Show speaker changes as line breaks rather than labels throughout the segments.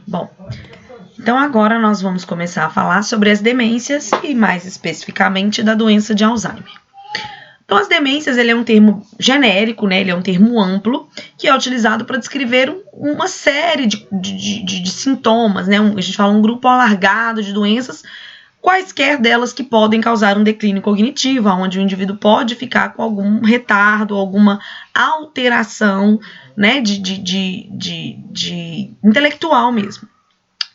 Bom, então agora nós vamos começar a falar sobre as demências e mais especificamente da doença de Alzheimer. Então, as demências, ele é um termo genérico, né? Ele é um termo amplo, que é utilizado para descrever uma série de sintomas, né? A gente fala um grupo alargado de doenças, quaisquer delas que podem causar um declínio cognitivo, onde o indivíduo pode ficar com algum retardo, alguma alteração, né? De intelectual mesmo.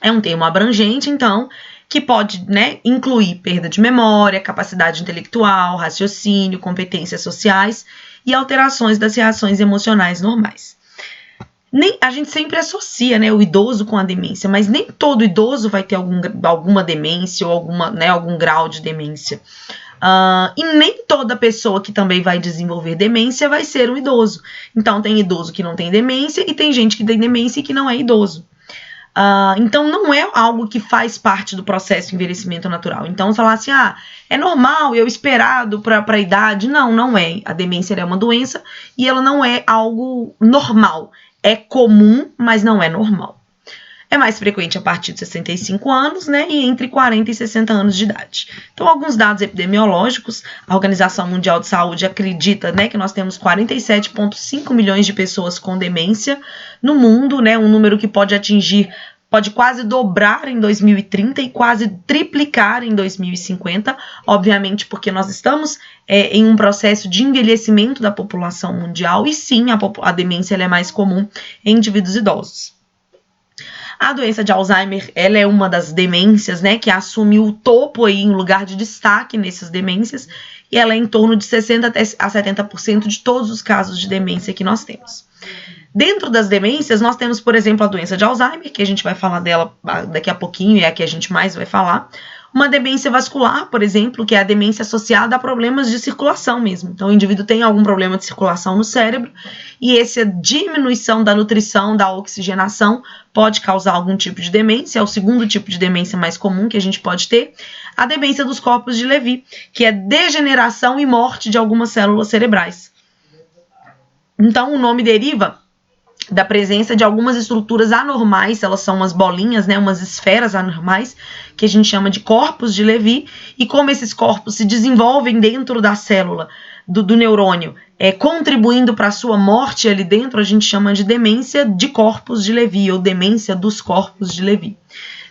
É um termo abrangente, então, que pode, né, incluir perda de memória, capacidade intelectual, raciocínio, competências sociais e alterações das reações emocionais normais. A gente sempre associa, né, o idoso com a demência, mas nem todo idoso vai ter alguma demência ou algum grau de demência. E nem toda pessoa que também vai desenvolver demência vai ser um idoso. Então, tem idoso que não tem demência e tem gente que tem demência e que não é idoso. Então, não é algo que faz parte do processo de envelhecimento natural. Então, falar assim, é normal, eu esperado para a idade. Não, não é. A demência é uma doença e ela não é algo normal. É comum, mas não é normal. É mais frequente a partir de 65 anos, né, e entre 40 e 60 anos de idade. Então, alguns dados epidemiológicos, a Organização Mundial de Saúde acredita, né, que nós temos 47,5 milhões de pessoas com demência no mundo, né, um número que pode quase dobrar em 2030 e quase triplicar em 2050, obviamente porque nós estamos em um processo de envelhecimento da população mundial e sim, a demência ela é mais comum em indivíduos idosos. A doença de Alzheimer, ela é uma das demências, né, que assume o topo aí, em lugar de destaque nessas demências, e ela é em torno de 60% a 70% de todos os casos de demência que nós temos. Dentro das demências, nós temos, por exemplo, a doença de Alzheimer, que a gente vai falar dela daqui a pouquinho, e é a que a gente mais vai falar. Uma demência vascular, por exemplo, que é a demência associada a problemas de circulação mesmo. Então, o indivíduo tem algum problema de circulação no cérebro e essa diminuição da nutrição, da oxigenação, pode causar algum tipo de demência. É o segundo tipo de demência mais comum que a gente pode ter. A demência dos corpos de Levy, que é degeneração e morte de algumas células cerebrais. Então, o nome deriva da presença de algumas estruturas anormais, elas são umas bolinhas, né, umas esferas anormais, que a gente chama de corpos de Levy, e como esses corpos se desenvolvem dentro da célula do neurônio, contribuindo para a sua morte ali dentro, a gente chama de demência de corpos de Levy, ou demência dos corpos de Levy.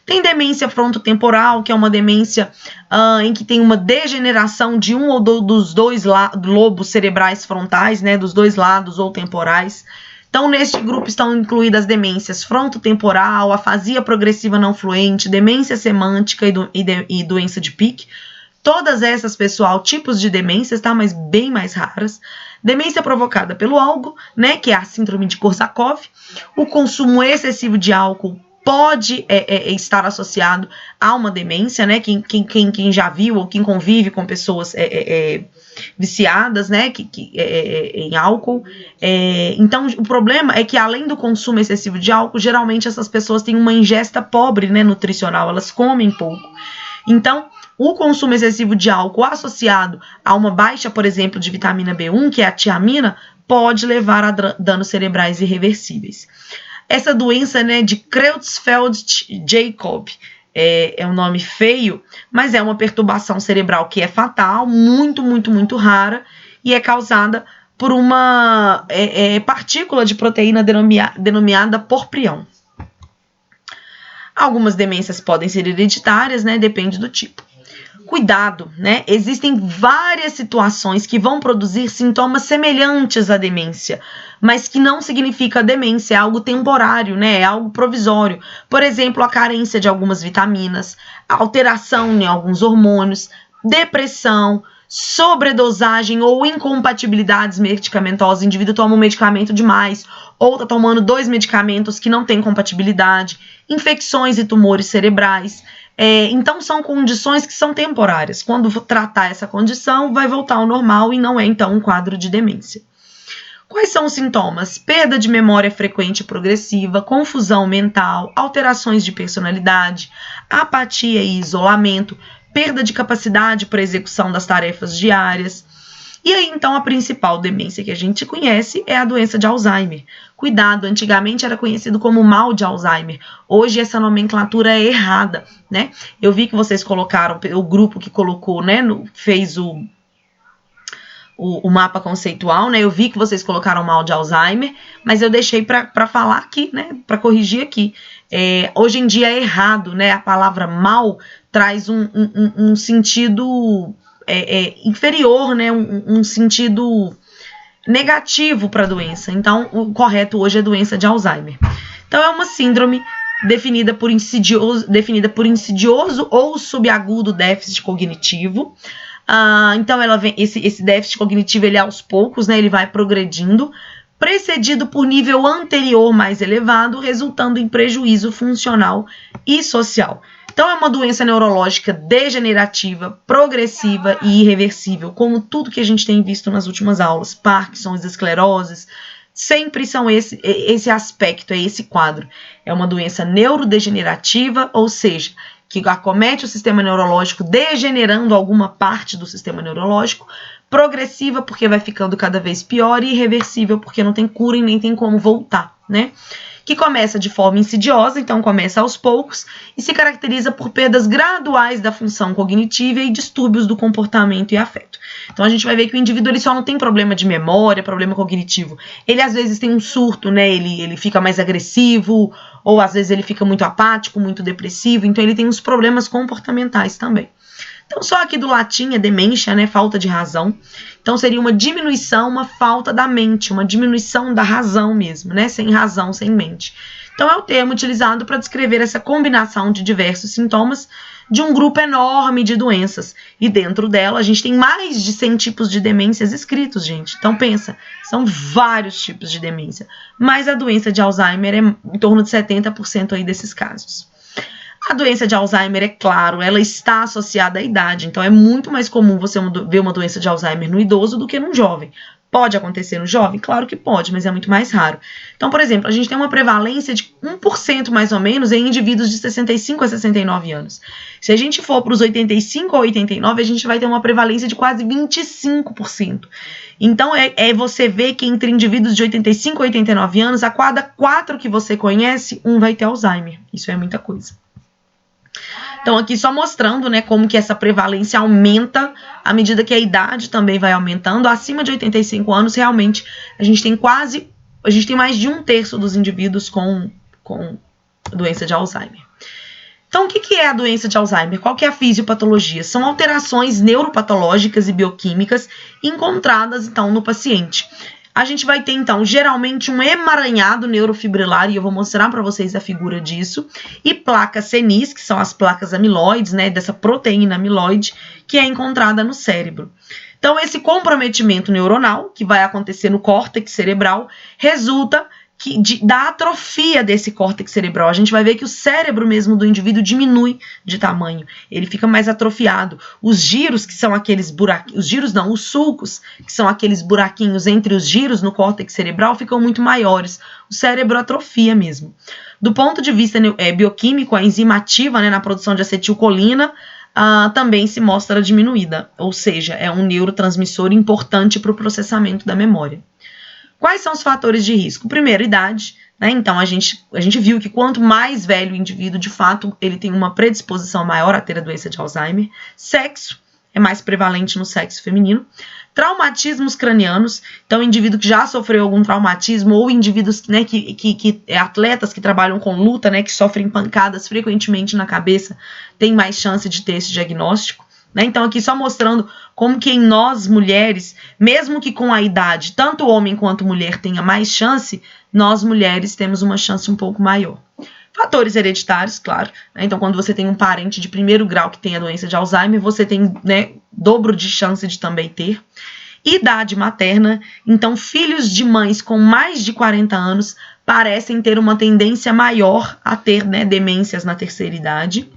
Tem demência frontotemporal, que é uma demência em que tem uma degeneração de um ou dos dois lobos cerebrais frontais, né, dos dois lados ou temporais. Então, neste grupo estão incluídas demências frontotemporal, afasia progressiva não fluente, demência semântica e doença de Pick. Todas essas, pessoal, tipos de demências, tá? Mas bem mais raras. Demência provocada pelo álcool, né? Que é a síndrome de Korsakoff. O consumo excessivo de álcool pode estar associado a uma demência, né? Quem já viu ou quem convive com pessoas viciadas, né, em álcool. Então, o problema é que, além do consumo excessivo de álcool, geralmente essas pessoas têm uma ingesta pobre, né, nutricional, elas comem pouco. Então, o consumo excessivo de álcool associado a uma baixa, por exemplo, de vitamina B1, que é a tiamina, pode levar a danos cerebrais irreversíveis. Essa doença, né, de Creutzfeldt-Jakob, é um nome feio, mas é uma perturbação cerebral que é fatal, muito, muito, muito rara, e é causada por uma partícula de proteína denominada porprião. Algumas demências podem ser hereditárias, né? Depende do tipo. Cuidado, né? Existem várias situações que vão produzir sintomas semelhantes à demência, mas que não significa demência, é algo temporário, né? É algo provisório. Por exemplo, a carência de algumas vitaminas, a alteração em alguns hormônios, depressão, sobredosagem ou incompatibilidades medicamentosas. O indivíduo toma um medicamento demais ou está tomando 2 medicamentos que não têm compatibilidade, infecções e tumores cerebrais. Então, são condições que são temporárias. Quando tratar essa condição, vai voltar ao normal e não é, então, um quadro de demência. Quais são os sintomas? Perda de memória frequente e progressiva, confusão mental, alterações de personalidade, apatia e isolamento, perda de capacidade para execução das tarefas diárias. E aí, então, a principal demência que a gente conhece é a doença de Alzheimer. Cuidado, antigamente era conhecido como mal de Alzheimer. Hoje essa nomenclatura é errada, né? Eu vi que vocês colocaram, o grupo que colocou, né, fez o mapa conceitual, né? Eu vi que vocês colocaram mal de Alzheimer, mas eu deixei para falar aqui, né? Para corrigir aqui. Hoje em dia é errado, né? A palavra mal traz um sentido inferior, né? Um sentido negativo para a doença. Então, o correto hoje é doença de Alzheimer. Então, é uma síndrome definida por insidioso ou subagudo déficit cognitivo. Então, esse déficit cognitivo, ele aos poucos, né, ele vai progredindo, precedido por nível anterior mais elevado, resultando em prejuízo funcional e social. Então, é uma doença neurológica degenerativa, progressiva e irreversível, como tudo que a gente tem visto nas últimas aulas, Parkinson, escleroses, sempre são esse aspecto, esse quadro. É uma doença neurodegenerativa, ou seja, que acomete o sistema neurológico, degenerando alguma parte do sistema neurológico, progressiva, porque vai ficando cada vez pior, e irreversível, porque não tem cura e nem tem como voltar, né? Que começa de forma insidiosa, então começa aos poucos, e se caracteriza por perdas graduais da função cognitiva e distúrbios do comportamento e afeto. Então a gente vai ver que o indivíduo ele só não tem problema de memória, problema cognitivo. Ele às vezes tem um surto, né? Ele fica mais agressivo, ou às vezes ele fica muito apático, muito depressivo, então ele tem uns problemas comportamentais também. Então, só aqui do latim é demência, né? Falta de razão. Então, seria uma diminuição, uma falta da mente, uma diminuição da razão mesmo, né? Sem razão, sem mente. Então, é o termo utilizado para descrever essa combinação de diversos sintomas de um grupo enorme de doenças. E dentro dela, a gente tem mais de 100 tipos de demências escritos, gente. Então, pensa, são vários tipos de demência. Mas a doença de Alzheimer é em torno de 70% aí desses casos. A doença de Alzheimer, é claro, ela está associada à idade, então é muito mais comum você ver uma doença de Alzheimer no idoso do que num jovem. Pode acontecer no jovem? Claro que pode, mas é muito mais raro. Então, por exemplo, a gente tem uma prevalência de 1% mais ou menos em indivíduos de 65 a 69 anos. Se a gente for para os 85 a 89, a gente vai ter uma prevalência de quase 25%. Então, você vê que entre indivíduos de 85 a 89 anos, a cada 4 que você conhece, um vai ter Alzheimer. Isso é muita coisa. Então, aqui só mostrando, né, como que essa prevalência aumenta à medida que a idade também vai aumentando. Acima de 85 anos, realmente, a gente tem mais de 1/3 dos indivíduos com doença de Alzheimer. Então, o que é a doença de Alzheimer? Qual que é a fisiopatologia? São alterações neuropatológicas e bioquímicas encontradas, então, no paciente. A gente vai ter, então, geralmente um emaranhado neurofibrilar, e eu vou mostrar para vocês a figura disso, e placas senis, que são as placas amiloides, né, dessa proteína amiloide, que é encontrada no cérebro. Então, esse comprometimento neuronal, que vai acontecer no córtex cerebral, resulta da atrofia desse córtex cerebral. A gente vai ver que o cérebro mesmo do indivíduo diminui de tamanho, ele fica mais atrofiado. Os giros, que são aqueles buraquinhos, os sulcos, que são aqueles buraquinhos entre os giros no córtex cerebral, ficam muito maiores. O cérebro atrofia mesmo. Do ponto de vista bioquímico, a enzima ativa, né, na produção de acetilcolina também se mostra diminuída, ou seja, é um neurotransmissor importante para o processamento da memória. Quais são os fatores de risco? Primeiro, idade, né? Então, a gente viu que quanto mais velho o indivíduo, de fato, ele tem uma predisposição maior a ter a doença de Alzheimer. Sexo, é mais prevalente no sexo feminino. Traumatismos cranianos, então, indivíduo que já sofreu algum traumatismo, ou indivíduos, né, atletas que trabalham com luta, né, que sofrem pancadas frequentemente na cabeça, tem mais chance de ter esse diagnóstico. Então, aqui só mostrando como que em nós, mulheres, mesmo que com a idade, tanto homem quanto mulher tenha mais chance, nós, mulheres, temos uma chance um pouco maior. Fatores hereditários, claro. Então, quando você tem um parente de primeiro grau que tem a doença de Alzheimer, você tem, né, dobro de chance de também ter. Idade materna. Então, filhos de mães com mais de 40 anos parecem ter uma tendência maior a ter, né, demências na terceira idade.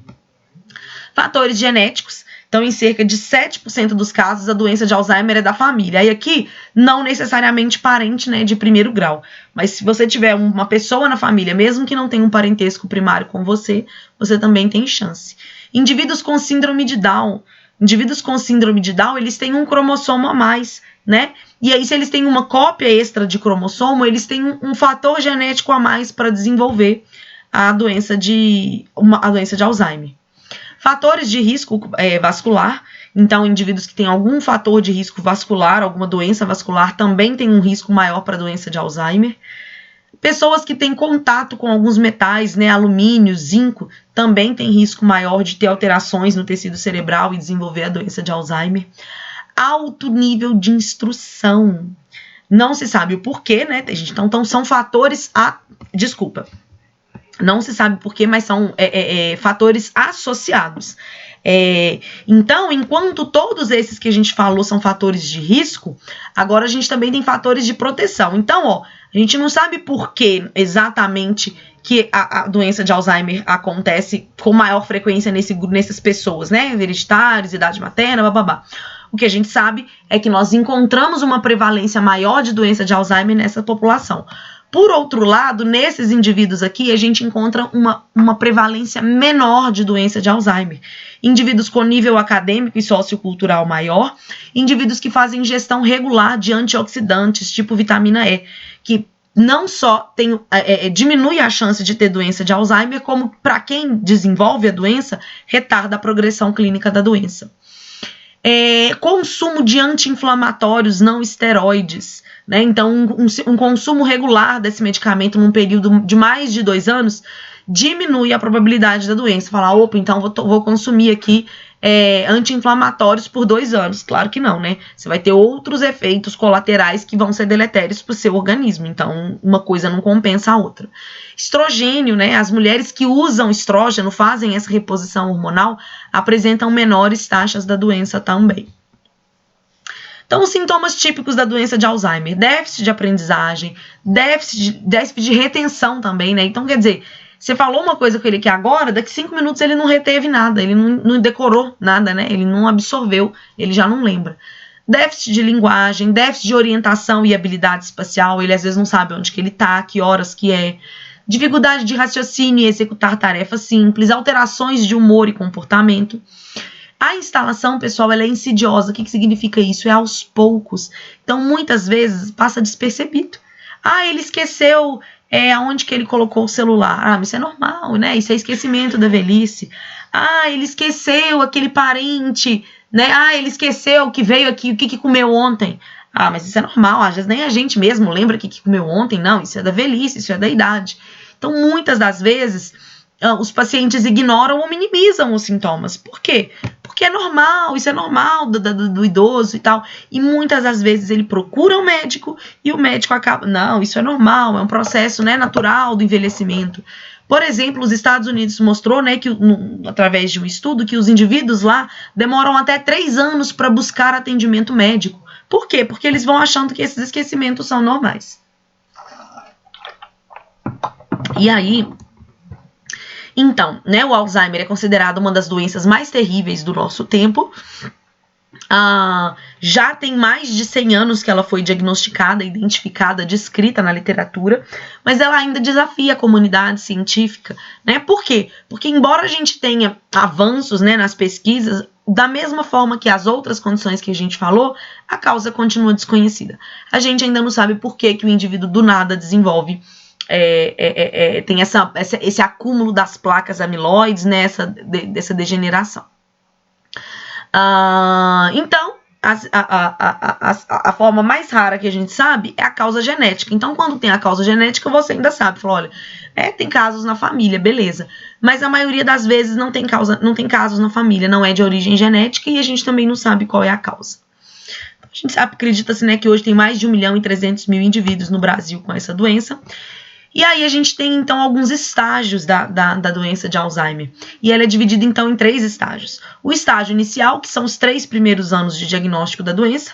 Fatores genéticos. Então, em cerca de 7% dos casos, a doença de Alzheimer é da família. Aí aqui, não necessariamente parente, né, de primeiro grau. Mas se você tiver uma pessoa na família, mesmo que não tenha um parentesco primário com você, você também tem chance. Indivíduos com síndrome de Down. Indivíduos com síndrome de Down, eles têm um cromossomo a mais, né? E aí, se eles têm uma cópia extra de cromossomo, eles têm um fator genético a mais para desenvolver a doença de Alzheimer. Fatores de risco vascular. Então, indivíduos que têm algum fator de risco vascular, alguma doença vascular, também têm um risco maior para a doença de Alzheimer. Pessoas que têm contato com alguns metais, né, alumínio, zinco, também têm risco maior de ter alterações no tecido cerebral e desenvolver a doença de Alzheimer. Alto nível de instrução. Não se sabe o porquê, né, gente? Então são fatores não se sabe porquê, mas são fatores associados. Então, enquanto todos esses que a gente falou são fatores de risco, agora a gente também tem fatores de proteção. Então, a gente não sabe por que exatamente que a doença de Alzheimer acontece com maior frequência nessas pessoas, né? Hereditários, idade materna, bababá. O que a gente sabe é que nós encontramos uma prevalência maior de doença de Alzheimer nessa população. Por outro lado, nesses indivíduos aqui, a gente encontra uma prevalência menor de doença de Alzheimer. Indivíduos com nível acadêmico e sociocultural maior, indivíduos que fazem ingestão regular de antioxidantes, tipo vitamina E, que não só diminui a chance de ter doença de Alzheimer, como para quem desenvolve a doença, retarda a progressão clínica da doença. Consumo de anti-inflamatórios não esteroides, né? Então, um consumo regular desse medicamento num período de mais de 2 anos diminui a probabilidade da doença. Falar, opa, então vou consumir aqui anti-inflamatórios por 2 anos. Claro que não, né? Você vai ter outros efeitos colaterais que vão ser deletérios para o seu organismo. Então, uma coisa não compensa a outra. Estrogênio, né? As mulheres que usam estrógeno, fazem essa reposição hormonal, apresentam menores taxas da doença também. Então, os sintomas típicos da doença de Alzheimer: déficit de aprendizagem, déficit de retenção também, né? Então, quer dizer, você falou uma coisa com ele aqui agora, daqui 5 minutos ele não reteve nada, ele não decorou nada, né? Ele não absorveu, ele já não lembra. Déficit de linguagem, déficit de orientação e habilidade espacial, ele às vezes não sabe onde que ele tá, que horas que é. Dificuldade de raciocínio e executar tarefas simples, alterações de humor e comportamento. A instalação, pessoal, ela é insidiosa. O que significa isso? É aos poucos. Então, muitas vezes, passa despercebido. Ele esqueceu aonde que ele colocou o celular. Mas isso é normal, né? Isso é esquecimento da velhice. Ele esqueceu aquele parente, né? Ele esqueceu que veio aqui, o que comeu ontem. Mas isso é normal. Às vezes nem a gente mesmo lembra o que comeu ontem. Não, isso é da velhice, isso é da idade. Então, muitas das vezes, os pacientes ignoram ou minimizam os sintomas. Por quê? Porque é normal, isso é normal do idoso e tal. E muitas das vezes ele procura um médico e o médico acaba... Não, isso é normal, é um processo, né, natural do envelhecimento. Por exemplo, os Estados Unidos mostrou, né, através de um estudo, que os indivíduos lá demoram até 3 anos para buscar atendimento médico. Por quê? Porque eles vão achando que esses esquecimentos são normais. E aí... Então, né, o Alzheimer é considerado uma das doenças mais terríveis do nosso tempo. Já tem mais de 100 anos que ela foi diagnosticada, identificada, descrita na literatura, mas ela ainda desafia a comunidade científica, né? Por quê? Porque embora a gente tenha avanços, né, nas pesquisas, da mesma forma que as outras condições que a gente falou, a causa continua desconhecida. A gente ainda não sabe por que o indivíduo do nada desenvolve tem esse acúmulo das placas amiloides, né, dessa degeneração. Então, a forma mais rara que a gente sabe é a causa genética. Então, quando tem a causa genética, você ainda sabe. Fala, olha, tem casos na família, beleza. Mas a maioria das vezes não tem casos na família, não é de origem genética e a gente também não sabe qual é a causa. A gente acredita-se, né, que hoje tem mais de 1.300.000 indivíduos no Brasil com essa doença. E aí a gente tem, então, alguns estágios da doença de Alzheimer. E ela é dividida, então, em 3 estágios. O estágio inicial, que são os 3 primeiros anos de diagnóstico da doença.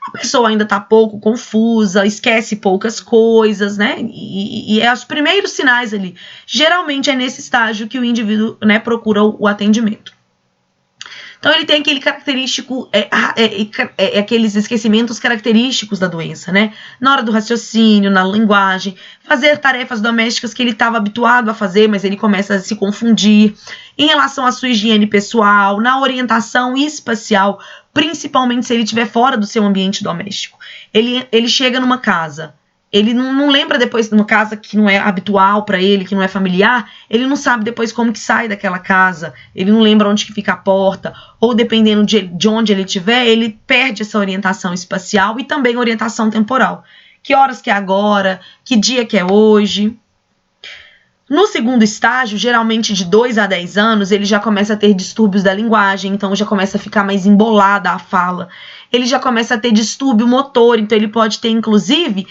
A pessoa ainda está pouco confusa, esquece poucas coisas, né? E é os primeiros sinais ali. Geralmente é nesse estágio que o indivíduo, né, procura o atendimento. Então, ele tem aquele característico, aqueles esquecimentos característicos da doença, né? Na hora do raciocínio, na linguagem, fazer tarefas domésticas que ele estava habituado a fazer, mas ele começa a se confundir. em relação à sua higiene pessoal, na orientação espacial, principalmente se ele estiver fora do seu ambiente doméstico. Ele chega numa casa, ele não lembra depois, numa casa que não é habitual para ele, que não é familiar, ele não sabe depois como que sai daquela casa, ele não lembra onde que fica a porta, ou dependendo de onde ele estiver, ele perde essa orientação espacial e também orientação temporal. Que horas que é agora, que dia que é hoje. No segundo estágio, geralmente de 2 a 10 anos, ele já começa a ter distúrbios da linguagem, então já começa a ficar mais embolada a fala. Ele já começa a ter distúrbio motor, então ele pode ter, inclusive,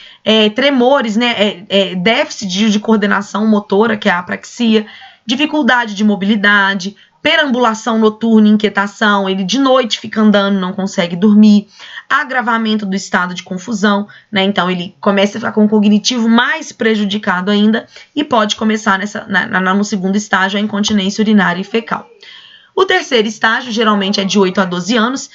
tremores, né, déficit de coordenação motora, que é a apraxia, dificuldade de mobilidade, perambulação noturna, inquietação, ele de noite fica andando, não consegue dormir, agravamento do estado de confusão, né? Então ele começa a ficar com o cognitivo mais prejudicado ainda e pode começar no segundo estágio a incontinência urinária e fecal. O terceiro estágio geralmente é de 8 a 12 anos,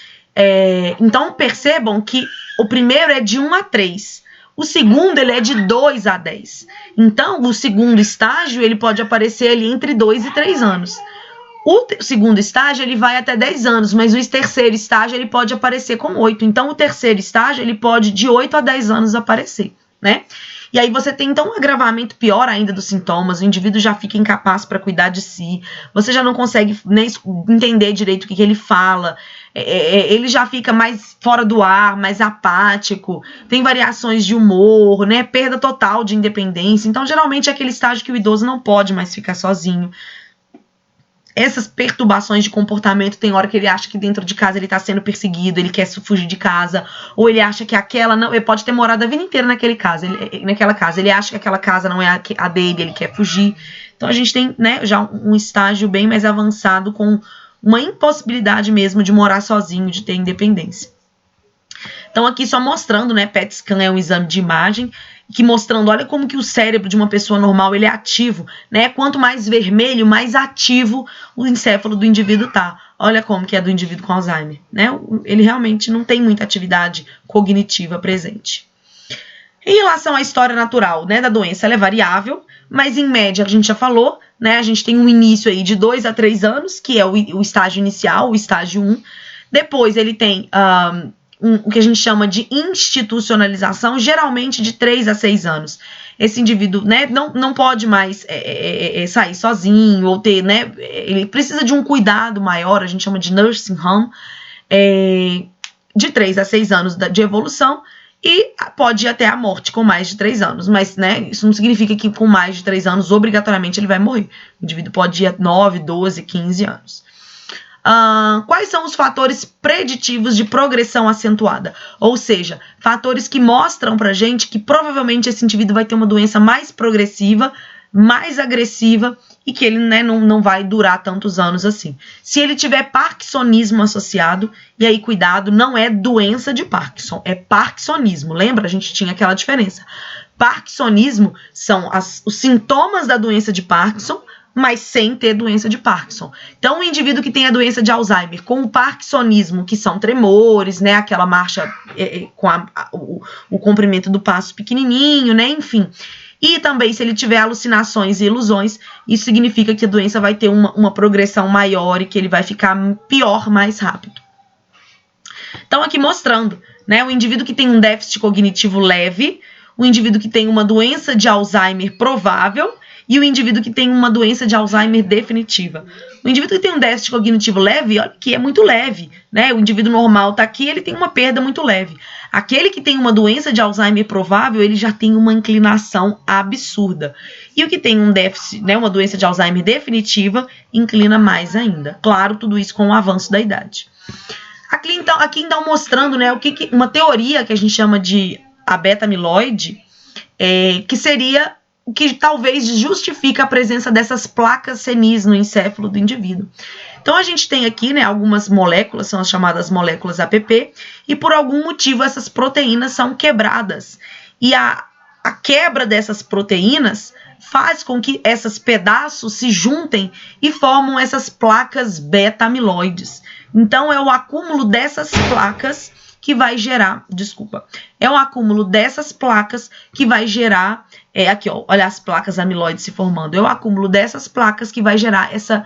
então percebam que o primeiro é de 1 a 3, o segundo ele é de 2 a 10. Então o segundo estágio ele pode aparecer ali entre 2 e 3 anos. O segundo estágio ele vai até 10 anos, mas o terceiro estágio ele pode aparecer com 8. Então, o terceiro estágio ele pode de 8 a 10 anos aparecer, né? E aí você tem, então, um agravamento pior ainda dos sintomas, o indivíduo já fica incapaz para cuidar de si, você já não consegue nem entender direito o que ele fala, ele já fica mais fora do ar, mais apático, tem variações de humor, né? Perda total de independência. Então, geralmente é aquele estágio que o idoso não pode mais ficar sozinho. Essas perturbações de comportamento, tem hora que ele acha que dentro de casa ele está sendo perseguido, ele quer fugir de casa, ou ele acha que aquela não, ele pode ter morado a vida inteira naquela casa, ele acha que aquela casa não é a dele, ele quer fugir. Então a gente tem, né, já um estágio bem mais avançado com uma impossibilidade mesmo de morar sozinho, de ter independência. Então aqui só mostrando, né, PET scan é um exame de imagem, que mostrando, olha como que o cérebro de uma pessoa normal, ele é ativo, né? Quanto mais vermelho, mais ativo o encéfalo do indivíduo tá. Olha como que é do indivíduo com Alzheimer, né? Ele realmente não tem muita atividade cognitiva presente. Em relação à história natural, né, da doença, ela é variável, mas em média, a gente já falou, né? A gente tem um início aí de 2 a 3 anos, que é o estágio inicial, o estágio 1. Depois ele tem o que a gente chama de institucionalização, geralmente de 3 a 6 anos. Esse indivíduo, né, não pode mais sair sozinho, ou ter, né, ele precisa de um cuidado maior, a gente chama de nursing home, de 3 a 6 anos de evolução, e pode ir até a morte com mais de 3 anos, mas, né, isso não significa que com mais de 3 anos, obrigatoriamente, ele vai morrer. O indivíduo pode ir a 9, 12, 15 anos. Quais são os fatores preditivos de progressão acentuada? Ou seja, fatores que mostram pra gente que provavelmente esse indivíduo vai ter uma doença mais progressiva, mais agressiva e que ele, né, não vai durar tantos anos assim. Se ele tiver parkinsonismo associado, e aí cuidado, não é doença de Parkinson, é parkinsonismo. Lembra? A gente tinha aquela diferença. Parkinsonismo são os sintomas da doença de Parkinson, mas sem ter doença de Parkinson. Então, o indivíduo que tem a doença de Alzheimer com o parkinsonismo, que são tremores, né, aquela marcha com o comprimento do passo pequenininho, né, enfim. E também, se ele tiver alucinações e ilusões, isso significa que a doença vai ter uma progressão maior e que ele vai ficar pior mais rápido. Então, aqui mostrando, né, o indivíduo que tem um déficit cognitivo leve, o indivíduo que tem uma doença de Alzheimer provável, e o indivíduo que tem uma doença de Alzheimer definitiva. O indivíduo que tem um déficit cognitivo leve, olha que é muito leve, né? O indivíduo normal está aqui, ele tem uma perda muito leve. Aquele que tem uma doença de Alzheimer provável, ele já tem uma inclinação absurda. E o que tem um déficit, né, uma doença de Alzheimer definitiva, inclina mais ainda. Claro, tudo isso com o avanço da idade. Aqui então mostrando, né, uma teoria que a gente chama de a beta-amiloide, que seria o que talvez justifica a presença dessas placas senis no encéfalo do indivíduo. Então, a gente tem aqui, né, algumas moléculas, são as chamadas moléculas APP, e por algum motivo essas proteínas são quebradas. E a quebra dessas proteínas faz com que esses pedaços se juntem e formam essas placas beta-amiloides. Então, é o acúmulo dessas placas que vai gerar, é o acúmulo dessas placas que vai gerar, aqui ó, olha as placas amiloides se formando, é o acúmulo dessas placas que vai gerar essa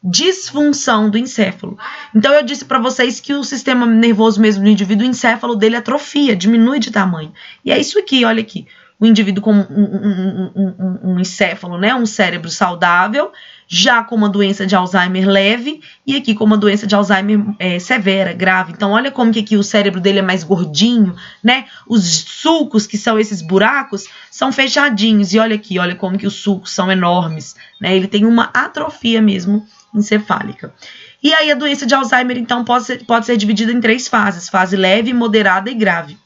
disfunção do encéfalo. Então eu disse para vocês que o sistema nervoso mesmo do indivíduo, o encéfalo dele atrofia, diminui de tamanho. E é isso aqui, olha aqui. O indivíduo com um encéfalo, né, um cérebro saudável, já com uma doença de Alzheimer leve e aqui com uma doença de Alzheimer severa, grave. Então olha como que aqui o cérebro dele é mais gordinho, né? Os sulcos, que são esses buracos, são fechadinhos. E olha aqui, olha como que os sulcos são enormes, né? Ele tem uma atrofia mesmo encefálica. E aí a doença de Alzheimer, então, pode ser dividida em 3 fases: fase leve, moderada e grave.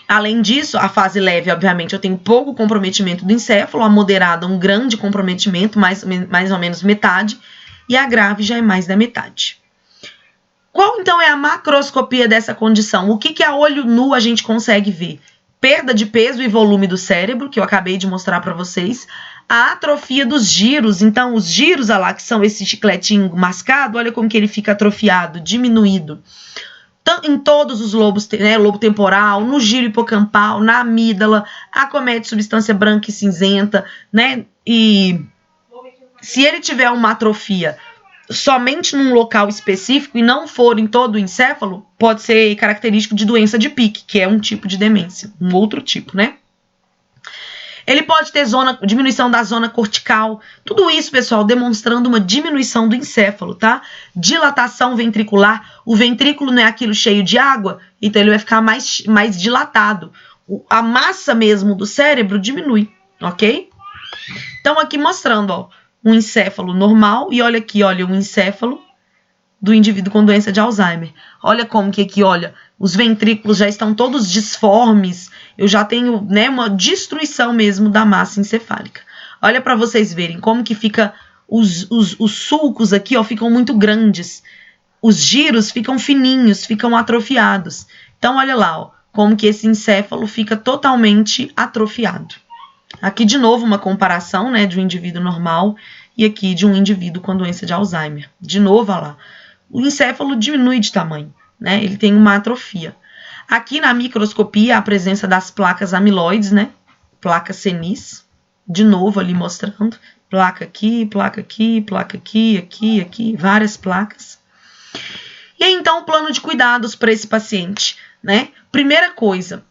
Além disso, a fase leve, obviamente, eu tenho pouco comprometimento do encéfalo, a moderada, um grande comprometimento, mais ou menos metade, e a grave já é mais da metade. Qual, então, é a macroscopia dessa condição? O que a olho nu a gente consegue ver? Perda de peso e volume do cérebro, que eu acabei de mostrar para vocês. A atrofia dos giros, então, os giros, olha lá, que são esse chicletinho mascado, olha como que ele fica atrofiado, diminuído. Em todos os lobos, né, lobo temporal, no giro hipocampal, na amígdala, acomete substância branca e cinzenta, né? E se ele tiver uma atrofia somente num local específico e não for em todo o encéfalo, pode ser característico de doença de Pick, que é um tipo de demência, um outro tipo, né? Ele pode ter diminuição da zona cortical. Tudo isso, pessoal, demonstrando uma diminuição do encéfalo, tá? Dilatação ventricular. O ventrículo não é aquilo cheio de água, então ele vai ficar mais dilatado. A massa mesmo do cérebro diminui, ok? Então, aqui mostrando, ó, um encéfalo normal. E olha aqui, olha, um encéfalo do indivíduo com doença de Alzheimer. Olha como que aqui, olha, os ventrículos já estão todos disformes. Eu já tenho, né, uma destruição mesmo da massa encefálica. Olha para vocês verem como que fica os sulcos aqui, ó, ficam muito grandes. Os giros ficam fininhos, ficam atrofiados. Então, olha lá, ó, como que esse encéfalo fica totalmente atrofiado. Aqui, de novo, uma comparação, né, de um indivíduo normal e aqui de um indivíduo com doença de Alzheimer. De novo, olha lá. O encéfalo diminui de tamanho, né? Ele tem uma atrofia. Aqui na microscopia, a presença das placas amiloides, né? Placa senis. De novo ali mostrando. Placa aqui, placa aqui, placa aqui, aqui, aqui. Várias placas. E aí, então, o plano de cuidados para esse paciente, né? Primeira coisa,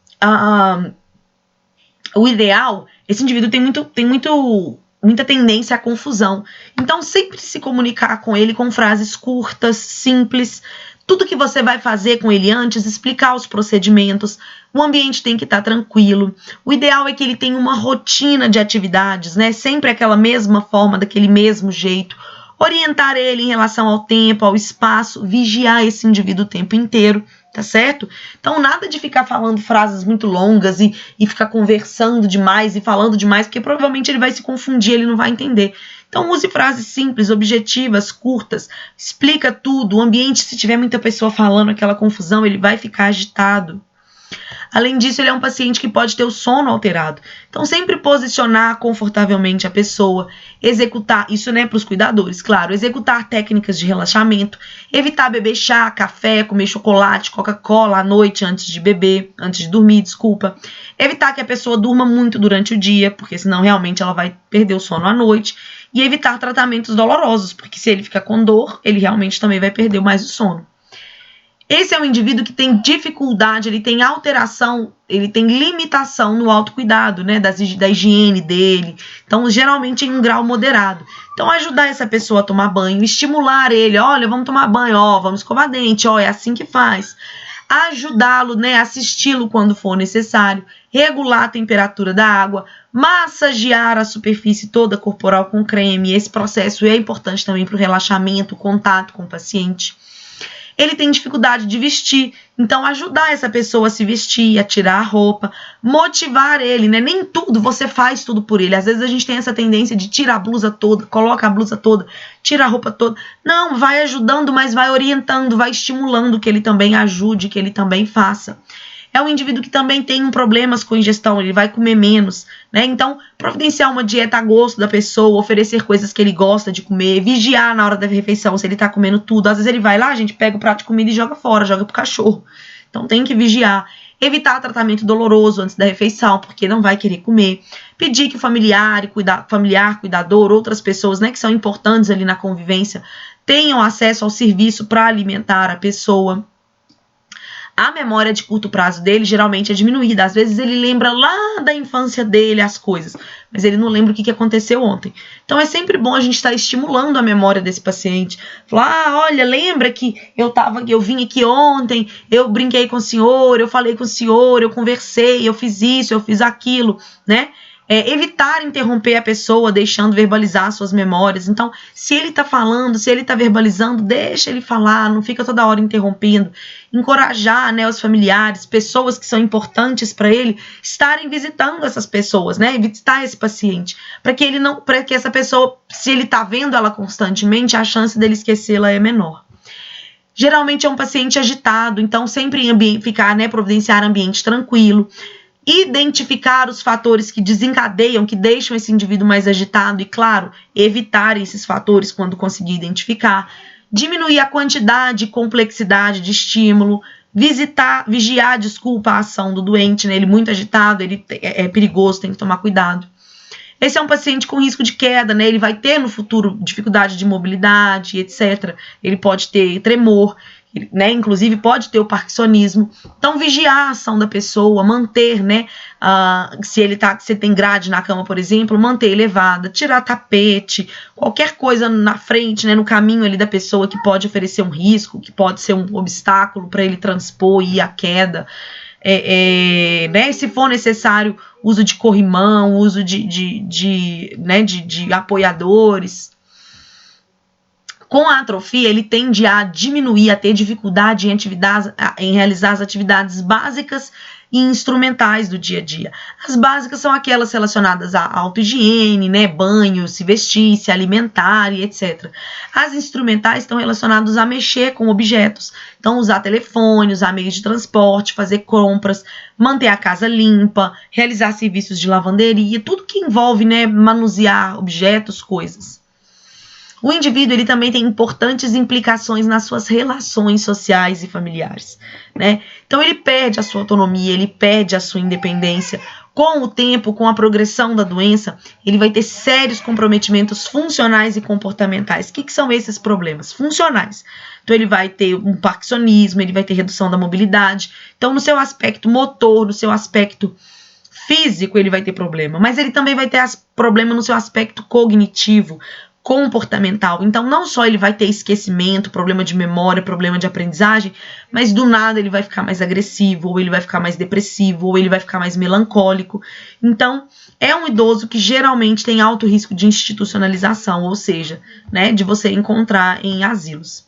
o ideal, esse indivíduo tem muita tendência à confusão. Então, sempre se comunicar com ele com frases curtas, simples. Tudo que você vai fazer com ele antes, explicar os procedimentos. O ambiente tem que estar tranquilo. O ideal é que ele tenha uma rotina de atividades, né? Sempre aquela mesma forma, daquele mesmo jeito. Orientar ele em relação ao tempo, ao espaço, vigiar esse indivíduo o tempo inteiro, tá certo? Então, nada de ficar falando frases muito longas e ficar conversando demais e falando demais, porque provavelmente ele vai se confundir, ele não vai entender. Então, use frases simples, objetivas, curtas, explica tudo. O ambiente, se tiver muita pessoa falando aquela confusão, ele vai ficar agitado. Além disso, ele é um paciente que pode ter o sono alterado. Então, sempre posicionar confortavelmente a pessoa, executar, isso né, para os cuidadores, claro, executar técnicas de relaxamento, evitar beber chá, café, comer chocolate, Coca-Cola à noite antes de beber, antes de dormir, desculpa. Evitar que a pessoa durma muito durante o dia, porque senão realmente ela vai perder o sono à noite. E evitar tratamentos dolorosos, porque se ele ficar com dor, ele realmente também vai perder mais o sono. Esse é um indivíduo que tem dificuldade, ele tem alteração, ele tem limitação no autocuidado, né, da higiene dele. Então, geralmente em um grau moderado. Então, ajudar essa pessoa a tomar banho, estimular ele, olha, vamos tomar banho, ó, vamos escovar dente, ó, é assim que faz. Ajudá-lo, né, assisti-lo quando for necessário, regular a temperatura da água, massagear a superfície toda corporal com creme. Esse processo é importante também para o relaxamento, o contato com o paciente. Ele tem dificuldade de vestir, então ajudar essa pessoa a se vestir, a tirar a roupa, motivar ele, né? Nem tudo você faz tudo por ele. Às vezes a gente tem essa tendência de tirar a blusa toda, coloca a blusa toda, tira a roupa toda. Não, vai ajudando, mas vai orientando, vai estimulando que ele também ajude, que ele também faça. É um indivíduo que também tem problemas com ingestão, ele vai comer menos, né? Então, providenciar uma dieta a gosto da pessoa, oferecer coisas que ele gosta de comer, vigiar na hora da refeição se ele tá comendo tudo. Às vezes ele vai lá, a gente pega o prato de comida e joga fora, joga pro cachorro. Então, tem que vigiar. Evitar tratamento doloroso antes da refeição, porque não vai querer comer. Pedir que o familiar, cuidador, outras pessoas, né, que são importantes ali na convivência, tenham acesso ao serviço para alimentar a pessoa. A memória de curto prazo dele geralmente é diminuída. Às vezes ele lembra lá da infância dele as coisas, mas ele não lembra o que aconteceu ontem. Então é sempre bom a gente estar estimulando a memória desse paciente. Falar, olha, lembra que eu vim aqui ontem, eu brinquei com o senhor, eu falei com o senhor, eu conversei, eu fiz isso, eu fiz aquilo, né? Evitar interromper a pessoa, deixando verbalizar suas memórias. Então, se ele está falando, se ele está verbalizando, deixa ele falar, não fica toda hora interrompendo. Encorajar, né, os familiares, pessoas que são importantes para ele, estarem visitando essas pessoas, né, visitar esse paciente, para que essa pessoa, se ele está vendo ela constantemente, a chance dele esquecê-la é menor. Geralmente é um paciente agitado, então sempre providenciar ambiente tranquilo. Identificar os fatores que desencadeiam, que deixam esse indivíduo mais agitado e, claro, evitar esses fatores quando conseguir identificar. Diminuir a quantidade e complexidade de estímulo. Vigiar, a ação do doente, né? Ele muito agitado, ele é perigoso, tem que tomar cuidado. Esse é um paciente com risco de queda, né? Ele vai ter no futuro dificuldade de mobilidade, etc. Ele pode ter tremor, né? Inclusive pode ter o parkinsonismo. Então, vigiar a ação da pessoa, manter, né? Se tem grade na cama, por exemplo, manter elevada, tirar tapete, qualquer coisa na frente, né? No caminho ali da pessoa que pode oferecer um risco, que pode ser um obstáculo para ele transpor e ir à queda. Né? Se for necessário, uso de corrimão, uso de apoiadores. Com a atrofia, ele tende a diminuir, a ter dificuldade em realizar as atividades básicas e instrumentais do dia a dia. As básicas são aquelas relacionadas à autohigiene, né, banho, se vestir, se alimentar e etc. As instrumentais estão relacionadas a mexer com objetos. Então, usar telefone, usar meios de transporte, fazer compras, manter a casa limpa, realizar serviços de lavanderia, tudo que envolve, né, manusear objetos, coisas. O indivíduo ele também tem importantes implicações nas suas relações sociais e familiares, né? Então ele perde a sua autonomia, ele perde a sua independência. Com o tempo, com a progressão da doença, ele vai ter sérios comprometimentos funcionais e comportamentais. O que são esses problemas? Funcionais. Então ele vai ter um parkinsonismo, ele vai ter redução da mobilidade. Então no seu aspecto motor, no seu aspecto físico, ele vai ter problema. Mas ele também vai ter problema no seu aspecto cognitivo, comportamental. Então, não só ele vai ter esquecimento, problema de memória, problema de aprendizagem, mas do nada ele vai ficar mais agressivo, ou ele vai ficar mais depressivo, ou ele vai ficar mais melancólico. Então, é um idoso que geralmente tem alto risco de institucionalização, ou seja, né, de você encontrar em asilos.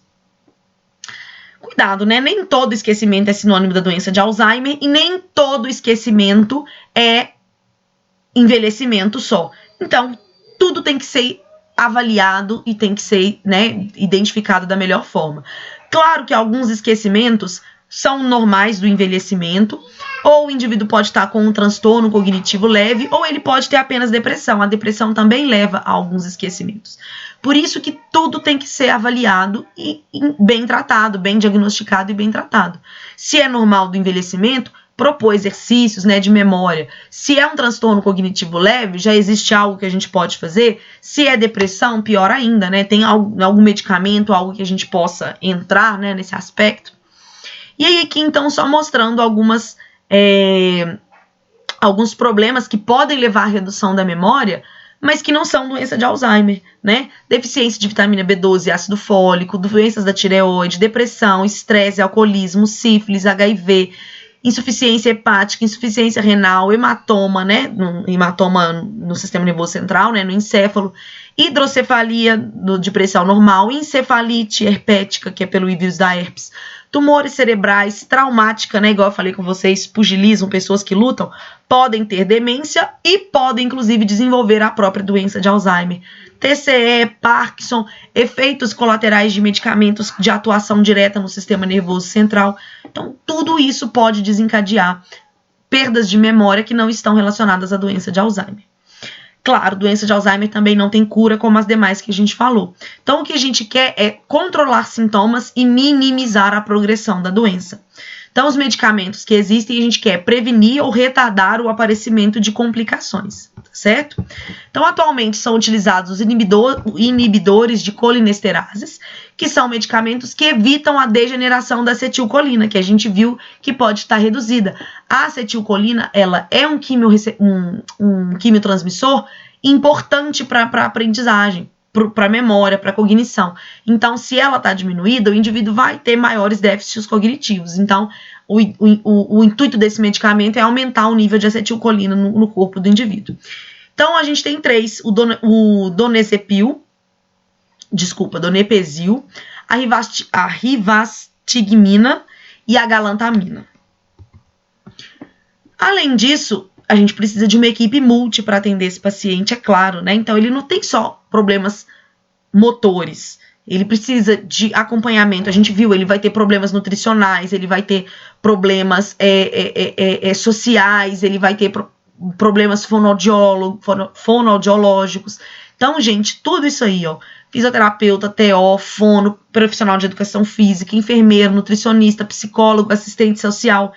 Cuidado, né? Nem todo esquecimento é sinônimo da doença de Alzheimer e nem todo esquecimento é envelhecimento só. Então, tudo tem que ser avaliado e tem que ser, né, identificado da melhor forma. Claro que alguns esquecimentos são normais do envelhecimento, ou o indivíduo pode estar com um transtorno cognitivo leve, ou ele pode ter apenas depressão. A depressão também leva a alguns esquecimentos. Por isso que tudo tem que ser avaliado e bem tratado, bem diagnosticado e bem tratado. Se é normal do envelhecimento, propor exercícios, né, de memória. Se é um transtorno cognitivo leve, já existe algo que a gente pode fazer. Se é depressão, pior ainda, né? Tem algum medicamento, algo que a gente possa entrar, né, nesse aspecto. E aí aqui, então, só mostrando alguns problemas que podem levar à redução da memória, mas que não são doença de Alzheimer, né? Deficiência de vitamina B12 e ácido fólico, doenças da tireoide, depressão, estresse, alcoolismo, sífilis, HIV, insuficiência hepática, insuficiência renal, hematoma, né? Hematoma no sistema nervoso central, né? No encéfalo, hidrocefalia de pressão normal, encefalite herpética, que é pelo vírus da herpes, tumores cerebrais, traumática, né? Igual eu falei com vocês, pugilismo, pessoas que lutam, podem ter demência e podem, inclusive, desenvolver a própria doença de Alzheimer. TCE, Parkinson, efeitos colaterais de medicamentos de atuação direta no sistema nervoso central. Então, tudo isso pode desencadear perdas de memória que não estão relacionadas à doença de Alzheimer. Claro, doença de Alzheimer também não tem cura como as demais que a gente falou. Então, o que a gente quer é controlar sintomas e minimizar a progressão da doença. Então, os medicamentos que existem, a gente quer prevenir ou retardar o aparecimento de complicações, tá certo? Então, atualmente são utilizados os inibidores de colinesterases, que são medicamentos que evitam a degeneração da acetilcolina, que a gente viu que pode estar reduzida. A acetilcolina, ela é um quimiotransmissor importante para a aprendizagem, para a memória, para a cognição. Então, se ela está diminuída, o indivíduo vai ter maiores déficits cognitivos. Então, o intuito desse medicamento é aumentar o nível de acetilcolina no corpo do indivíduo. Então, a gente tem 3, o donepezil, a rivastigmina e a galantamina. Além disso, a gente precisa de uma equipe multi para atender esse paciente, é claro, né? Então, ele não tem só problemas motores, ele precisa de acompanhamento. A gente viu, ele vai ter problemas nutricionais, ele vai ter problemas sociais, ele vai ter problemas fonoaudiológicos. Então, gente, tudo isso aí, ó, fisioterapeuta, TO, fono, profissional de educação física, enfermeiro, nutricionista, psicólogo, assistente social,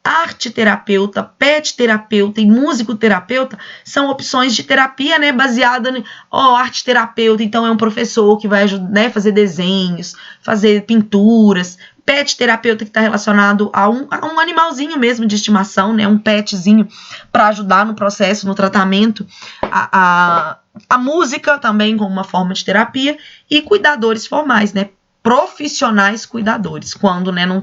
arteterapeuta, pet terapeuta e musicoterapeuta são opções de terapia, né, baseada em arteterapeuta, então é um professor que vai ajudar, né, fazer desenhos, fazer pinturas. Pet terapeuta que está relacionado a um animalzinho mesmo de estimação, né, um petzinho para ajudar no processo, no tratamento. A música também como uma forma de terapia e cuidadores formais, né, profissionais cuidadores, quando não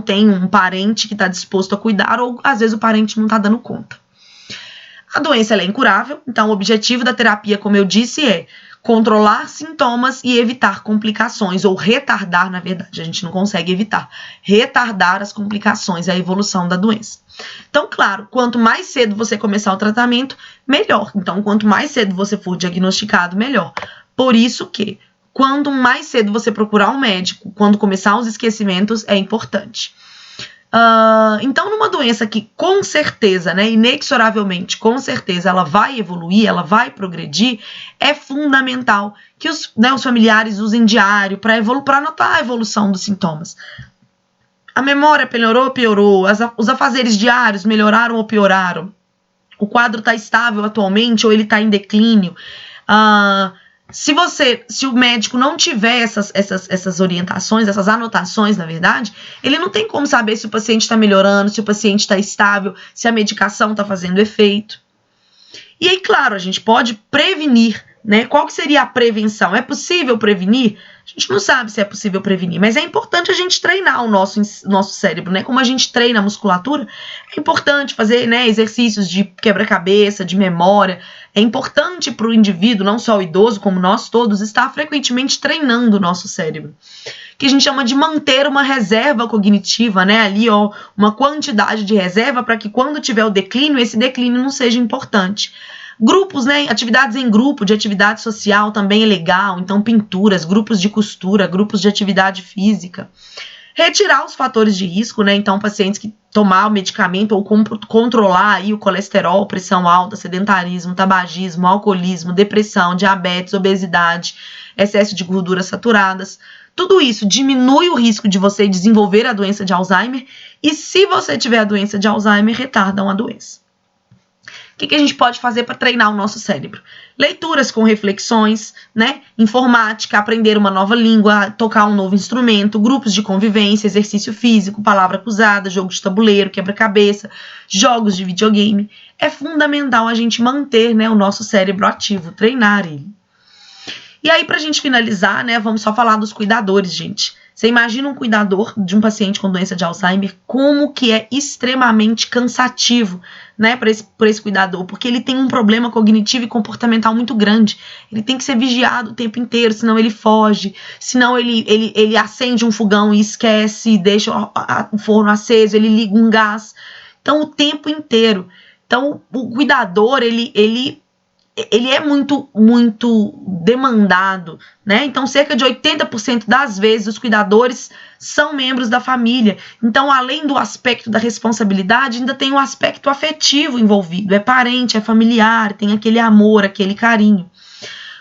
tem um parente que está disposto a cuidar ou às vezes o parente não está dando conta. A doença ela é incurável, então o objetivo da terapia, como eu disse, é controlar sintomas e evitar complicações, ou retardar, na verdade, a gente não consegue evitar, retardar as complicações, a evolução da doença. Então, claro, quanto mais cedo você começar o tratamento, melhor. Então, quanto mais cedo você for diagnosticado, melhor. Por isso que quanto mais cedo você procurar um médico, quando começar os esquecimentos, é importante. Então, numa doença que com certeza, né, inexoravelmente, com certeza, ela vai evoluir, ela vai progredir, é fundamental que os familiares usem diário para anotar a evolução dos sintomas. A memória melhorou ou piorou? Os afazeres diários melhoraram ou pioraram? O quadro está estável atualmente ou ele está em declínio? Se o médico não tiver essas orientações, essas anotações, na verdade, ele não tem como saber se o paciente está melhorando, se o paciente está estável, se a medicação está fazendo efeito. E aí, claro, a gente pode prevenir, né? Qual que seria a prevenção? É possível prevenir? A gente não sabe se é possível prevenir, mas é importante a gente treinar o nosso cérebro, né? Como a gente treina a musculatura, é importante fazer, né, exercícios de quebra-cabeça, de memória. É importante para o indivíduo, não só o idoso, como nós todos, estar frequentemente treinando o nosso cérebro, que a gente chama de manter uma reserva cognitiva, né? Ali, uma quantidade de reserva para que quando tiver o declínio, esse declínio não seja importante. Grupos, né? Atividades em grupo, de atividade social também é legal. Então, pinturas, grupos de costura, grupos de atividade física. Retirar os fatores de risco, né? Então, pacientes que tomar o medicamento ou controlar aí o colesterol, pressão alta, sedentarismo, tabagismo, alcoolismo, depressão, diabetes, obesidade, excesso de gorduras saturadas. Tudo isso diminui o risco de você desenvolver a doença de Alzheimer e, se você tiver a doença de Alzheimer, retardam a doença. O que a gente pode fazer para treinar o nosso cérebro? Leituras com reflexões, né? Informática, aprender uma nova língua, tocar um novo instrumento, grupos de convivência, exercício físico, palavra cruzada, jogo de tabuleiro, quebra-cabeça, jogos de videogame. É fundamental a gente manter, né, o nosso cérebro ativo, treinar ele. E aí, pra gente finalizar, né, vamos só falar dos cuidadores, gente. Você imagina um cuidador de um paciente com doença de Alzheimer, como que é extremamente cansativo, né, para esse cuidador, porque ele tem um problema cognitivo e comportamental muito grande. Ele tem que ser vigiado o tempo inteiro, senão ele foge, senão ele acende um fogão e esquece, deixa o forno aceso, ele liga um gás. Então, o tempo inteiro. Então, o cuidador, ele é muito, muito demandado, né? Então, cerca de 80% das vezes, os cuidadores são membros da família. Então, além do aspecto da responsabilidade, ainda tem o aspecto afetivo envolvido. É parente, é familiar, tem aquele amor, aquele carinho.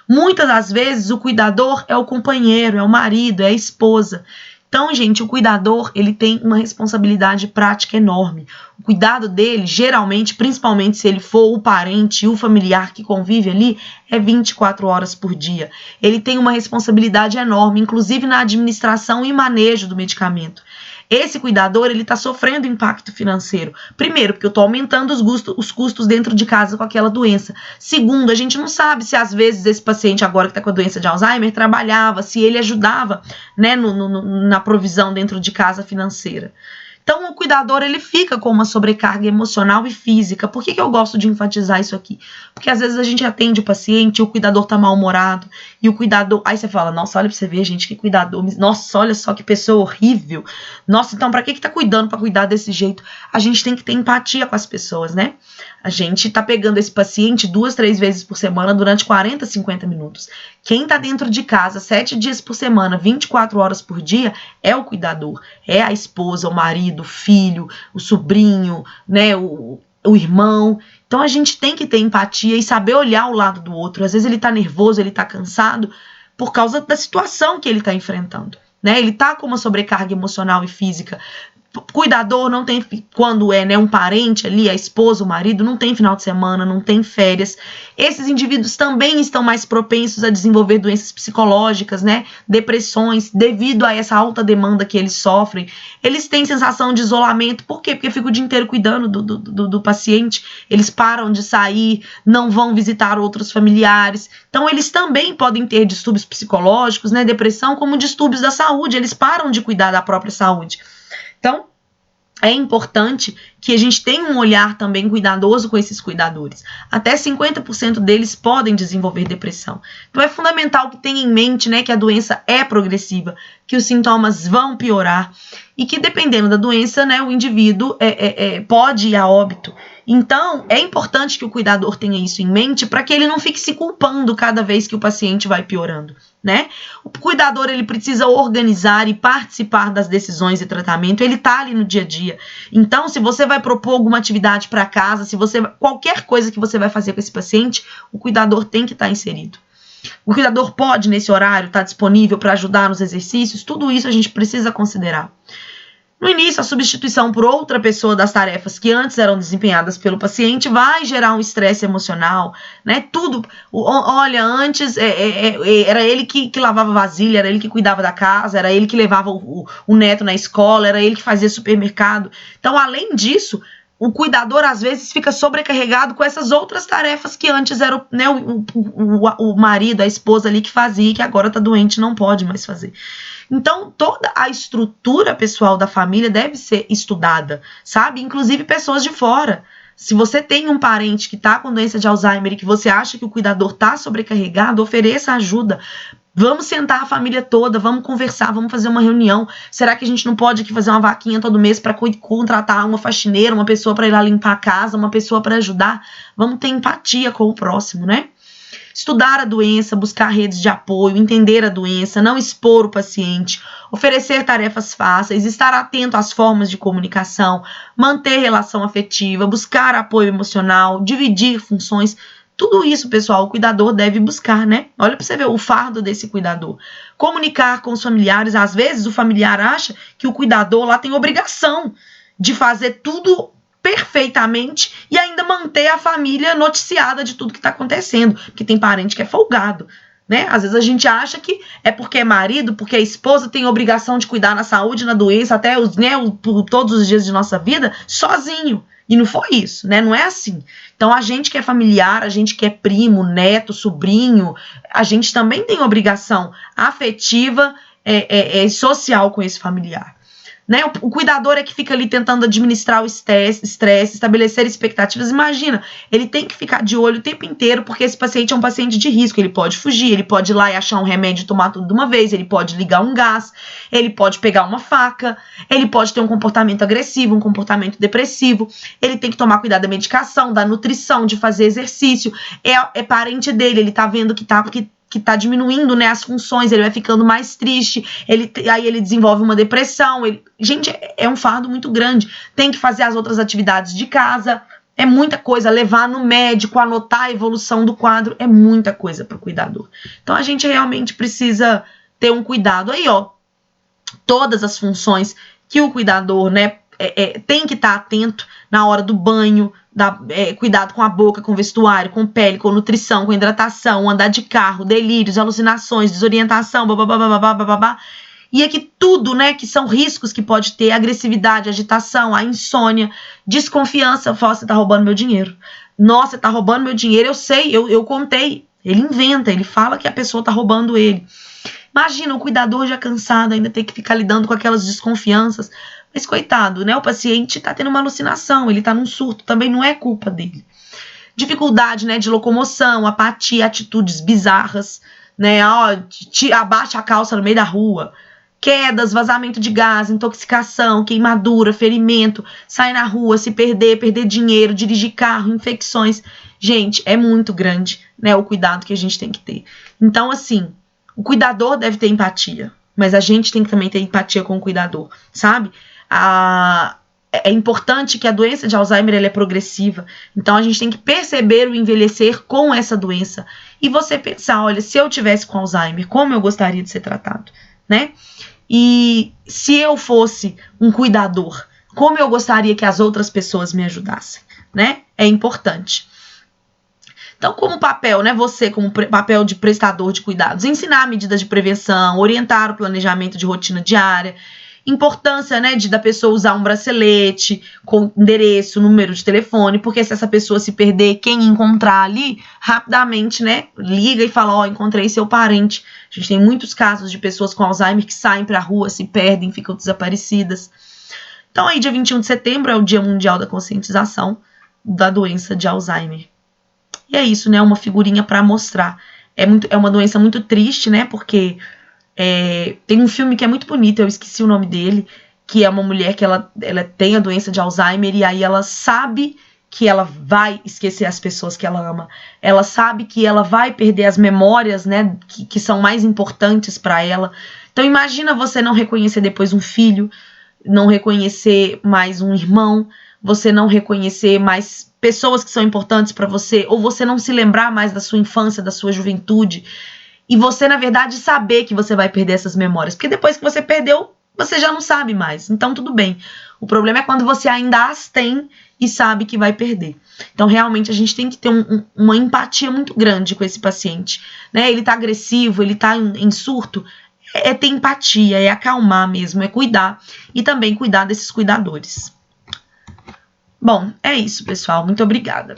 Muitas das vezes, o cuidador é o companheiro, é o marido, é a esposa. Então, gente, o cuidador, ele tem uma responsabilidade prática enorme. O cuidado dele, geralmente, principalmente se ele for o parente e o familiar que convive ali, é 24 horas por dia. Ele tem uma responsabilidade enorme, inclusive na administração e manejo do medicamento. Esse cuidador, ele está sofrendo impacto financeiro. Primeiro, porque eu estou aumentando os custos dentro de casa com aquela doença. Segundo, a gente não sabe se às vezes esse paciente agora que está com a doença de Alzheimer trabalhava, se ele ajudava, né, na provisão dentro de casa financeira. Então, o cuidador, ele fica com uma sobrecarga emocional e física. Por que eu gosto de enfatizar isso aqui? Porque às vezes a gente atende o paciente e o cuidador tá mal-humorado. E o cuidador... Aí você fala, nossa, olha pra você ver, gente, que cuidador. Nossa, olha só que pessoa horrível. Nossa, então pra que tá cuidando pra cuidar desse jeito? A gente tem que ter empatia com as pessoas, né? A gente tá pegando esse paciente 2, 3 vezes por semana durante 40, 50 minutos. Quem tá dentro de casa 7 dias por semana, 24 horas por dia, é o cuidador. É a esposa, o marido, o filho, o sobrinho, né, o irmão. Então a gente tem que ter empatia e saber olhar o lado do outro. Às vezes ele tá nervoso, ele tá cansado por causa da situação que ele tá enfrentando, né? Ele tá com uma sobrecarga emocional e física. Cuidador não tem, quando é, né, um parente ali, a esposa, o marido, não tem final de semana, não tem férias. Esses indivíduos também estão mais propensos a desenvolver doenças psicológicas, né, depressões, devido a essa alta demanda que eles sofrem. Eles têm sensação de isolamento. Por quê? Porque ficam o dia inteiro cuidando do paciente. Eles param de sair, não vão visitar outros familiares. Então, eles também podem ter distúrbios psicológicos, né, depressão, como distúrbios da saúde. Eles param de cuidar da própria saúde. Então, é importante que a gente tenha um olhar também cuidadoso com esses cuidadores. Até 50% deles podem desenvolver depressão. Então, é fundamental que tenha em mente, né, que a doença é progressiva, que os sintomas vão piorar e que, dependendo da doença, né, o indivíduo pode ir a óbito. Então, é importante que o cuidador tenha isso em mente para que ele não fique se culpando cada vez que o paciente vai piorando, né? O cuidador, ele precisa organizar e participar das decisões de tratamento, ele tá ali no dia a dia. Então, se você vai propor alguma atividade para casa, qualquer coisa que você vai fazer com esse paciente, o cuidador tem que estar inserido. O cuidador pode, nesse horário, estar disponível para ajudar nos exercícios, tudo isso a gente precisa considerar. No início, a substituição por outra pessoa das tarefas que antes eram desempenhadas pelo paciente vai gerar um estresse emocional, né? Tudo. Olha, antes era ele que lavava vasilha, era ele que cuidava da casa, era ele que levava o neto na escola, era ele que fazia supermercado. Então, além disso, o cuidador às vezes fica sobrecarregado com essas outras tarefas que antes era, né, o marido, a esposa ali que fazia, que agora tá doente e não pode mais fazer. Então, toda a estrutura pessoal da família deve ser estudada, sabe? Inclusive pessoas de fora. Se você tem um parente que tá com doença de Alzheimer e que você acha que o cuidador tá sobrecarregado, ofereça ajuda. Vamos sentar a família toda, vamos conversar, vamos fazer uma reunião. Será que a gente não pode aqui fazer uma vaquinha todo mês para contratar uma faxineira, uma pessoa para ir lá limpar a casa, uma pessoa para ajudar? Vamos ter empatia com o próximo, né? Estudar a doença, buscar redes de apoio, entender a doença, não expor o paciente, oferecer tarefas fáceis, estar atento às formas de comunicação, manter relação afetiva, buscar apoio emocional, dividir funções. Tudo isso, pessoal, o cuidador deve buscar, né? Olha para você ver o fardo desse cuidador. Comunicar com os familiares. Às vezes o familiar acha que o cuidador lá tem obrigação de fazer tudo perfeitamente e ainda manter a família noticiada de tudo que está acontecendo, porque tem parente que é folgado, né? Às vezes a gente acha que é porque é marido, porque a esposa tem obrigação de cuidar na saúde, na doença, até por todos os dias de nossa vida, sozinho. E não foi isso, né? Não é assim. Então, a gente que é familiar, a gente que é primo, neto, sobrinho, a gente também tem obrigação afetiva e social com esse familiar. Né? O cuidador é que fica ali tentando administrar o estresse, estabelecer expectativas. Imagina, ele tem que ficar de olho o tempo inteiro, porque esse paciente é um paciente de risco. Ele pode fugir, ele pode ir lá e achar um remédio e tomar tudo de uma vez, ele pode ligar um gás, ele pode pegar uma faca, ele pode ter um comportamento agressivo, um comportamento depressivo, ele tem que tomar cuidado da medicação, da nutrição, de fazer exercício. É parente dele, ele tá vendo que tá diminuindo, né, as funções, ele vai ficando mais triste, aí ele desenvolve uma depressão. Gente, é um fardo muito grande. Tem que fazer as outras atividades de casa, é muita coisa, levar no médico, anotar a evolução do quadro, é muita coisa para o cuidador. Então a gente realmente precisa ter um cuidado aí, ó. todas as funções que o cuidador, né, tem que estar atento na hora do banho, cuidado com a boca, com o vestuário, com pele, com nutrição, com hidratação, andar de carro, delírios, alucinações, desorientação, babá. E aqui tudo, né, que são riscos que pode ter, agressividade, agitação, a insônia, desconfiança, você tá roubando meu dinheiro. Nossa, você tá roubando meu dinheiro, eu sei, eu contei. Ele inventa, ele fala que a pessoa tá roubando ele. Imagina o cuidador já cansado, ainda ter que ficar lidando com aquelas desconfianças. Mas coitado, né? O paciente tá tendo uma alucinação, ele tá num surto, também não é culpa dele. Dificuldade, né, de locomoção, apatia, atitudes bizarras, né? Abaixa a calça no meio da rua. Quedas, vazamento de gás, intoxicação, queimadura, ferimento, sair na rua, se perder dinheiro, dirigir carro, infecções. Gente, é muito grande, né, o cuidado que a gente tem que ter. Então, assim, o cuidador deve ter empatia, mas a gente tem que também ter empatia com o cuidador, sabe? É importante que a doença de Alzheimer ela é progressiva, então a gente tem que perceber o envelhecer com essa doença e você pensar, olha, se eu tivesse com Alzheimer, como eu gostaria de ser tratado, né? E se eu fosse um cuidador, como eu gostaria que as outras pessoas me ajudassem, né? É importante. Então, como papel, né? Você como papel de prestador de cuidados, ensinar medidas de prevenção, orientar o planejamento de rotina diária, importância, né, da pessoa usar um bracelete com endereço, número de telefone, porque se essa pessoa se perder, quem encontrar ali, rapidamente, né, liga e fala, encontrei seu parente. A gente tem muitos casos de pessoas com Alzheimer que saem pra rua, se perdem, ficam desaparecidas. Então, aí, dia 21 de setembro é o Dia Mundial da Conscientização da doença de Alzheimer. E é isso, né, uma figurinha para mostrar. É uma doença muito triste, né, porque tem um filme que é muito bonito, eu esqueci o nome dele, que é uma mulher que ela tem a doença de Alzheimer e aí ela sabe que ela vai esquecer as pessoas que ela ama. Ela sabe que ela vai perder as memórias, né, que são mais importantes para ela. Então imagina você não reconhecer depois um filho, não reconhecer mais um irmão, você não reconhecer mais pessoas que são importantes para você, ou você não se lembrar mais da sua infância, da sua juventude. E você, na verdade, saber que você vai perder essas memórias. Porque depois que você perdeu, você já não sabe mais. Então, tudo bem. O problema é quando você ainda as tem e sabe que vai perder. Então, realmente, a gente tem que ter uma empatia muito grande com esse paciente, né? Ele tá agressivo, ele tá em surto. É ter empatia, é acalmar mesmo, é cuidar. E também cuidar desses cuidadores. Bom, é isso, pessoal. Muito obrigada.